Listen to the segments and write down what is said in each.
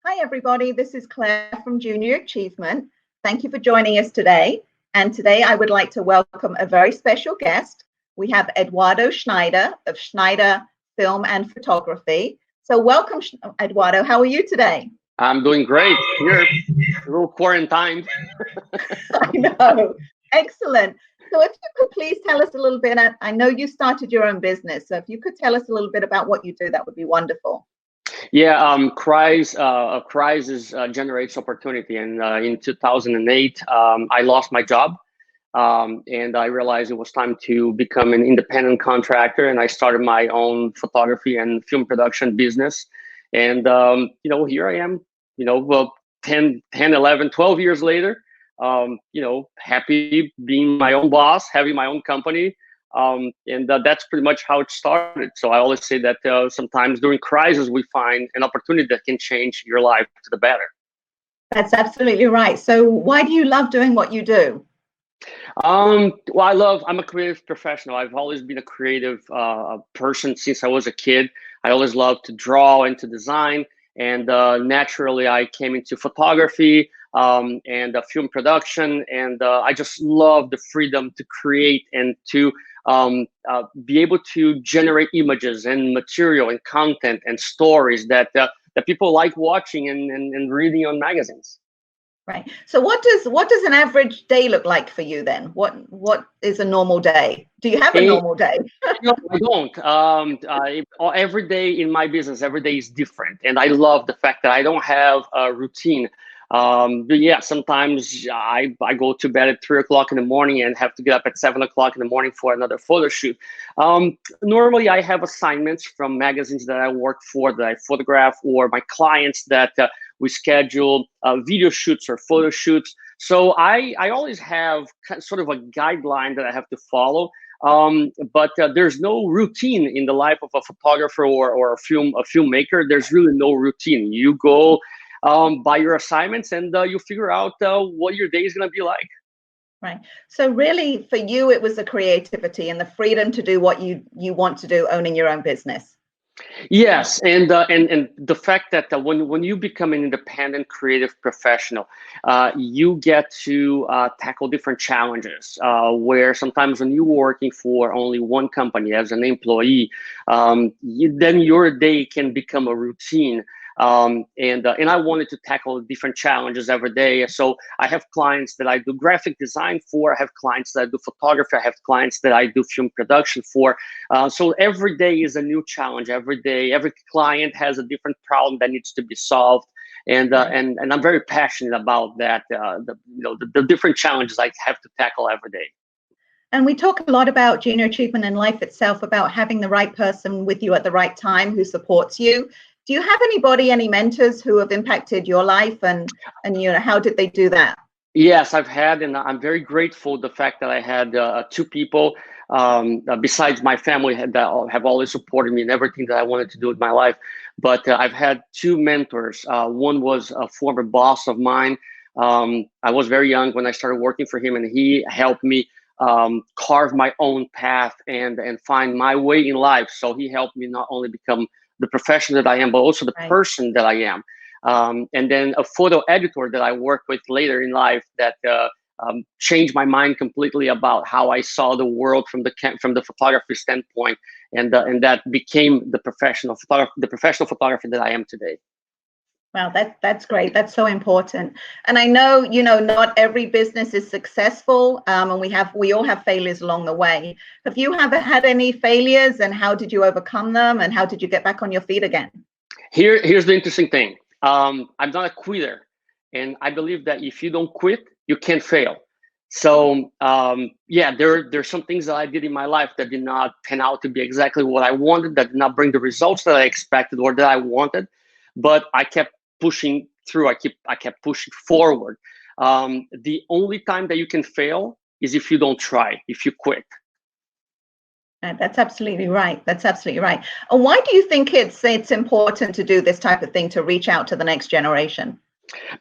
Hi, everybody. This is Claire from Junior Achievement. Thank you for joining us today. And today I would like to welcome a very special guest. We have Eduardo Schneider of Schneider Film and Photography. So welcome, Eduardo. How are you today? I'm doing great. Here, a little quarantined. I know. Excellent. So if you could please tell us a little bit, I know you started your own business. So if you could tell us a little bit about what you do, that would be wonderful. Yeah, crisis generates opportunity. And in 2008, I lost my job. And I realized it was time to become an independent contractor. And I started my own photography and film production business. And, here I am, 10, 11, 12 years later, happy being my own boss, having my own company. And that's pretty much how it started. So I always say that sometimes during crisis, we find an opportunity that can change your life to the better. That's absolutely right. So why do you love doing what you do? Well, I'm a creative professional. I've always been a creative person since I was a kid. I always loved to draw and to design. And naturally, I came into photography and film production. And I just love the freedom to create and to be able to generate images and material and content and stories that people like watching and reading on magazines. Right. So what does an average day look like for you then? What is a normal day? Do you have a normal day? No, I don't. Every day in my business, every day is different. And I love the fact that I don't have a routine. But yeah, sometimes I go to bed at 3 o'clock in the morning and have to get up at 7 o'clock in the morning for another photo shoot. Normally, I have assignments from magazines that I work for, that I photograph, or my clients that we schedule video shoots or photo shoots. So I always have sort of a guideline that I have to follow. But there's no routine in the life of a photographer or a filmmaker. There's really no routine. You go by your assignments and you figure out what your day is going to be like. Right. So really, for you, it was the creativity and the freedom to do what you want to do, owning your own business. Yes, and the fact that when you become an independent creative professional, you get to tackle different challenges. Where sometimes when you're working for only one company as an employee, then your day can become a routine. And I wanted to tackle different challenges every day. So I have clients that I do graphic design for. I have clients that I do photography. I have clients that I do film production for. So every day is a new challenge. Every day, every client has a different problem that needs to be solved. And I'm very passionate about that. The different challenges I have to tackle every day. And we talk a lot about junior achievement in life itself, about having the right person with you at the right time who supports you. Do you have any mentors who have impacted your life, and how did they do that? Yes, I've had, and I'm very grateful the fact that I had two people besides my family that have always supported me in everything that I wanted to do with my life. But I've had two mentors. One was a former boss of mine. I was very young when I started working for him, and he helped me carve my own path and find my way in life. So he helped me not only become the professional that I am, but also the person that I am. And then a photo editor that I worked with later in life that changed my mind completely about how I saw the world from the photography standpoint, and that became the professional photographer that I am today. Wow, that's great. That's so important. And I know, not every business is successful, and we all have failures along the way. Have you ever had any failures, and how did you overcome them, and how did you get back on your feet again? Here's the interesting thing. I'm not a quitter, and I believe that if you don't quit, you can't fail. So there's some things that I did in my life that did not pan out to be exactly what I wanted, that did not bring the results that I expected or that I wanted, but I kept pushing through. I kept pushing forward. The only time that you can fail is if you don't try, if you quit. That's absolutely right. That's absolutely right. And why do you think it's important to do this type of thing, to reach out to the next generation?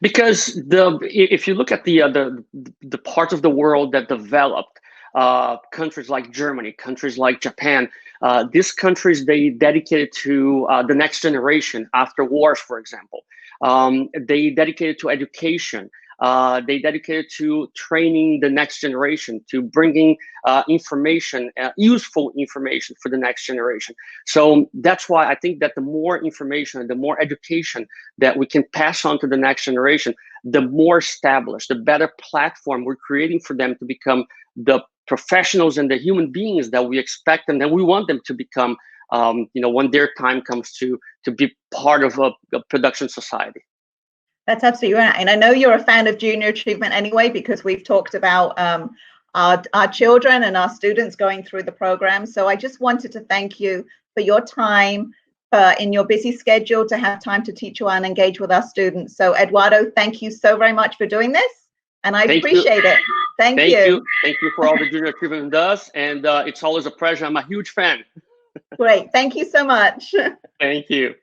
Because if you look at the parts of the world that developed, countries like Germany, countries like Japan, these countries, they dedicated to the next generation after wars, for example. They dedicated to education. They dedicated to training the next generation, to bringing information, useful information for the next generation. So that's why I think that the more information, the more education that we can pass on to the next generation, the more established, the better platform we're creating for them to become the professionals and the human beings that we expect them and we want them to become, when their time comes to be part of a production society. That's absolutely right. And I know you're a fan of Junior Achievement anyway, because we've talked about our children and our students going through the program. So I just wanted to thank you for your time in your busy schedule to have time to teach you and engage with our students. So Eduardo, thank you so very much for doing this. And I appreciate it. Thank you. Thank you for all the Junior Achievement does. And it's always a pleasure. I'm a huge fan. Great. Thank you so much. Thank you.